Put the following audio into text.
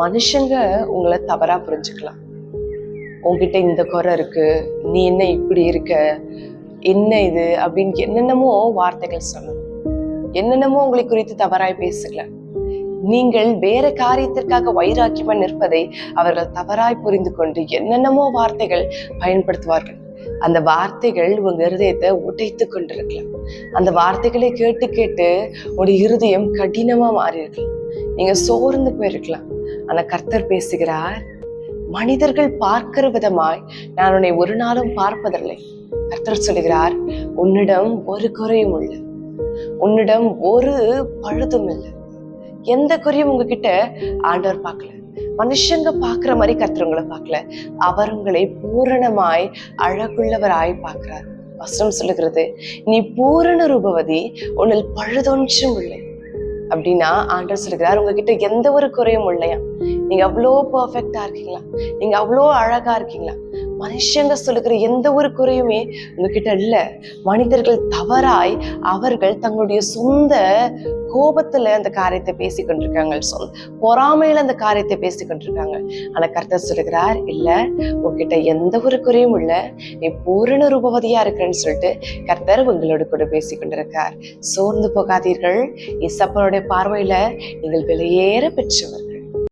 மனுஷங்க உங்களை தவறா புரிஞ்சுக்கலாம். உன்கிட்ட இந்த குறை இருக்கு, நீ என்ன இப்படி இருக்க, என்ன இது அப்படின்னு என்னென்னமோ வார்த்தைகள் சொல்லணும். என்னென்னமோ உங்களை குறித்து தவறாய் பேசல. நீங்கள் வேற காரியத்திற்காக வைராக்கியமா நிற்பதை அவர்கள் தவறாய் புரிந்து கொண்டு என்னென்னமோ வார்த்தைகள் பயன்படுத்துவார்கள். அந்த வார்த்தைகள் உங்க இருதயத்தை உடைத்து கொண்டிருக்கலாம். அந்த வார்த்தைகளை கேட்டு கேட்டு உங்களுடைய இருதயம் கடினமா மாறி இருக்கலாம். நீங்க சோர்ந்து போயிருக்கலாம். ஆனா கர்த்தர் பேசுகிறார், மனிதர்கள் பார்க்கிற விதமாய் நான் உன்னை ஒரு நாளும் பார்ப்பதில்லை. கர்த்தர் சொல்லுகிறார், உன்னிடம் ஒரு குறையும் இல்லை, உன்னிடம் ஒரு பழுதும் இல்லை. எந்த குறையும் உங்ககிட்ட ஆண்டவர் பார்க்கல. மனுஷங்க பாக்குற மாதிரி கர்த்தர் உங்களை பார்க்கல. அவர் உங்களை பூரணமாய் அழகுள்ளவராய் பார்க்கிறார். வசனம் சொல்லுகிறது, நீ பூரண ரூபவதி, உன்னில் பழுதொன்றும் இல்லை அப்படின்னா ஆண்டவர் சொல்லுகிறார், உங்ககிட்ட எந்த ஒரு குறையும் இல்லையா. நீங்க அவ்வளோ பர்ஃபெக்டா இருக்கீங்களா, நீங்க அவ்வளோ அழகா இருக்கீங்களா. மனுஷங்க சொல்லுகிற எந்த ஒரு குறையுமே உங்ககிட்ட இல்ல. மனிதர்கள் தவறாய் அவர்கள் தங்களுடைய சொந்த கோபத்துல அந்த காரியத்தை பேசி கொண்டிருக்காங்க, பொறாமையில அந்த காரியத்தை பேசி கொண்டிருக்காங்க. ஆனா கர்த்தர் சொல்லுகிறார், இல்ல, உங்ககிட்ட எந்த ஒரு குறையும் இல்ல, நீ பூரண ரூபவதியா இருக்கிறேன்னு சொல்லிட்டு கர்த்தர் உங்களோட கூட பேசி கொண்டிருக்கார். சோர்ந்து போகாதீர்கள். இசப்பனுடைய பார்வையில நீங்கள் வெளியேற பெற்றவர்.